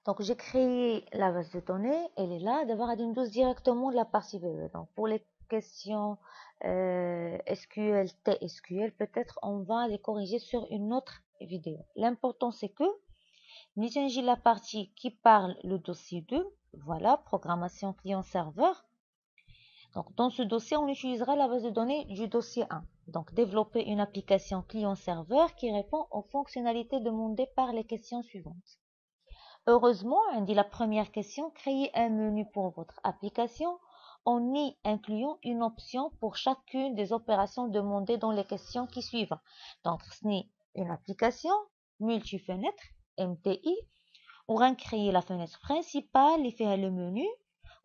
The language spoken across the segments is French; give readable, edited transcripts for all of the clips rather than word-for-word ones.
Donc, j'ai créé la base de données, elle est là. D'abord, elle nous directement de la partie VE. Donc, pour les questions SQL, TSQL, peut-être on va les corriger sur une autre vidéo. L'important, c'est que nous changeons la partie qui parle le dossier 2. Voilà, programmation client-serveur. Donc, dans ce dossier, on utilisera la base de données du dossier 1. Donc, développer une application client-serveur qui répond aux fonctionnalités demandées par les questions suivantes. Heureusement, on dit la première question, créer un menu pour votre application en y incluant une option pour chacune des opérations demandées dans les questions qui suivent. Donc, c'est une application multi-fenêtre, MTI, on va créer la fenêtre principale et faire le menu.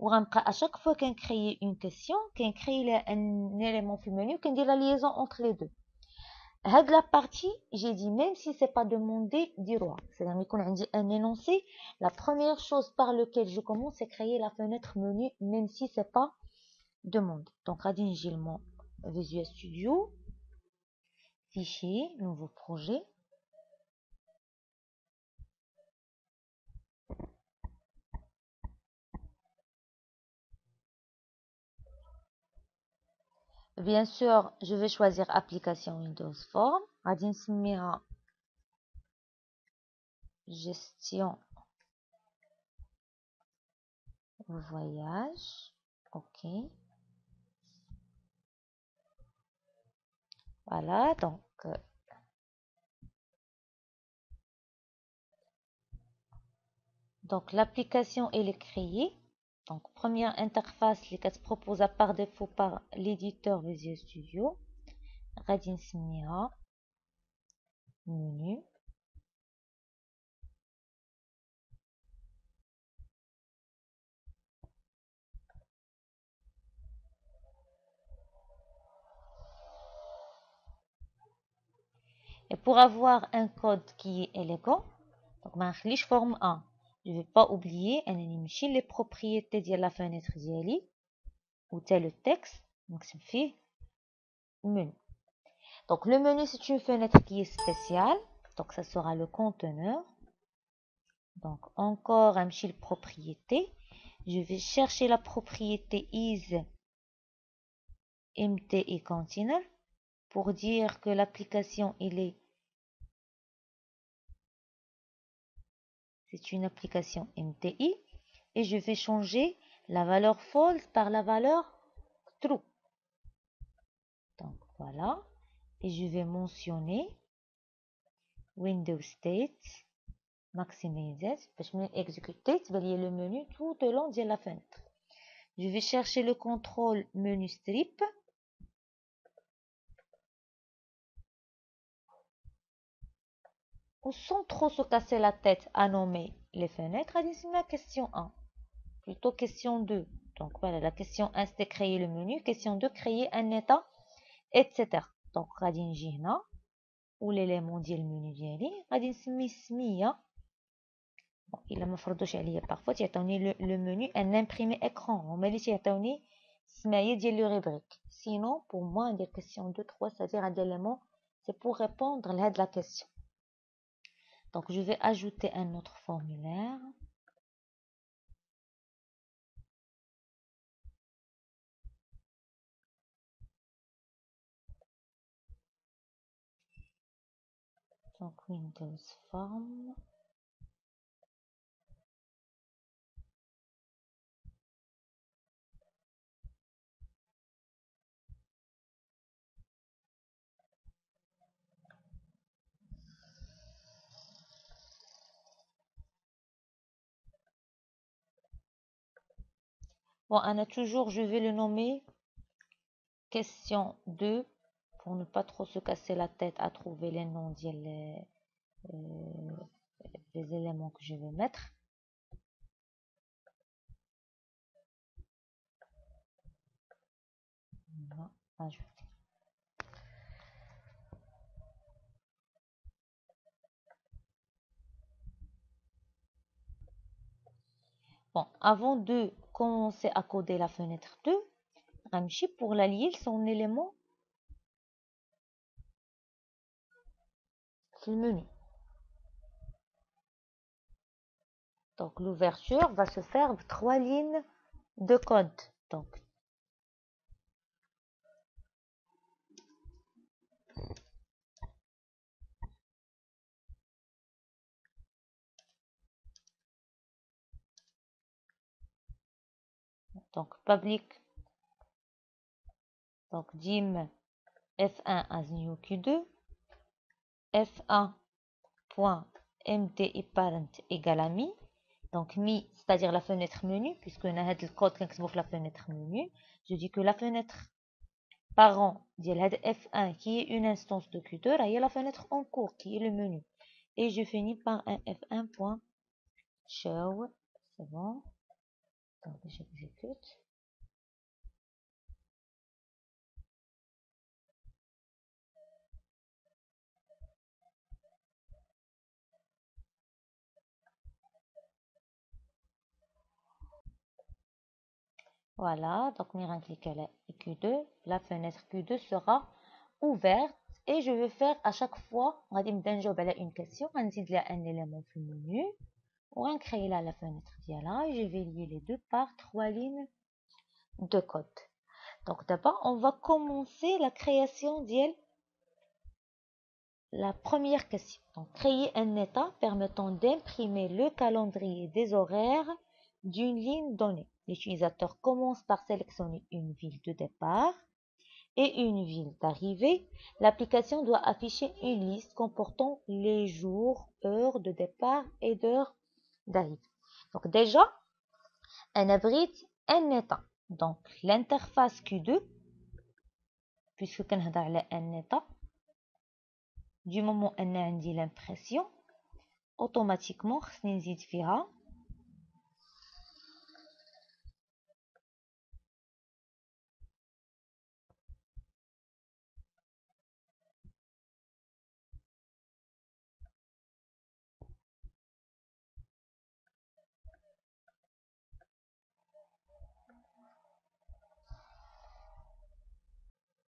On va à chaque fois qu'on crée une question, qu'on crée un élément du menu, qu'on dit la liaison entre les deux. La partie, j'ai dit, même si c'est pas demandé, dis-le. C'est-à-dire qu'on a dit un énoncé, la première chose par laquelle je commence, c'est créer la fenêtre menu, même si c'est pas demandé. Donc, radin j'ai le mot Visual Studio, fichier, nouveau projet. Bien sûr, je vais choisir application Windows Form. radin نسميها gestion voyage. OK. Voilà, donc l'application elle est créée. Donc première interface qui est proposée par défaut par l'éditeur Visual Studio. غادي نسميها menu. Et pour avoir un code qui est élégant, donc ما نخليش forme 1. Je ne vais pas oublier نمشي les propriétés de la fenêtre ديالي ou tel texte نكتب فيه menu. Donc le menu c'est une fenêtre qui est spéciale, donc ça sera le conteneur. Donc encore un petit propriété, je vais chercher la propriété is mti container pour dire que l'application c'est une application MTI et je vais changer la valeur false par la valeur true. Donc voilà, et je vais mentionner Windows State maximiser باش من exécuter تبان لي le menu tout au long de la fenêtre. Je vais chercher le contrôle menu strip. Sans trop se casser la tête à nommer les fenêtres, c'est la question 1. Plutôt question 2. Donc voilà, la question 1 c'était créer le menu. Question 2, créer un état, etc. Donc, غادي نجي هنا ou l'élément ديال المنيو ديالي غادي نسميه سمية. Bon, il ما فرضوش عليا parfois تيعطوني le menu un imprimé écran هما اللي تيعطوني السمايه ديال le rubrique. Sinon pour moi des questions 2 3 c'est-à-dire un élément c'est pour répondre à la question. Donc je vais ajouter un autre formulaire. Donc Windows Form. Bon, on a toujours, je vais le nommer question 2 pour ne pas trop se casser la tête à trouver les noms des éléments que je vais mettre. On va ajouter. Bon, avant de commencer à coder la fenêtre 2, Ramchi pour l'allier son élément c'est le menu. Donc l'ouverture va se faire 3 lignes de code. Donc public, donc dim f1 as new q2, f1.mdi parent égale à mi. Donc mi, c'est-à-dire la fenêtre menu, puisque on a le code qui est la fenêtre menu. Je dis que la fenêtre parent de f1 qui est une instance de q2, là il y a la fenêtre en cours qui est le menu. Et je finis par un f1.show. C'est bon. Donc j'exécute. Voilà, donc on clique à la Q2, la fenêtre Q2 sera ouverte et je vais faire à chaque fois, on va dire une question, on dit un élément du menu, on va créer là la fenêtre là et je vais lier les deux par 3 lignes de code. Donc d'abord, on va commencer la création de la première question. Donc créer un état permettant d'imprimer le calendrier des horaires d'une ligne donnée. L'utilisateur commence par sélectionner une ville de départ et une ville d'arrivée. L'application doit afficher une liste comportant les jours, heures de départ et d'heures d'arrivée. Donc déjà, on abrite un état. Donc l'interface Q2, puisque on a un état, du moment où on a l'impression, automatiquement, on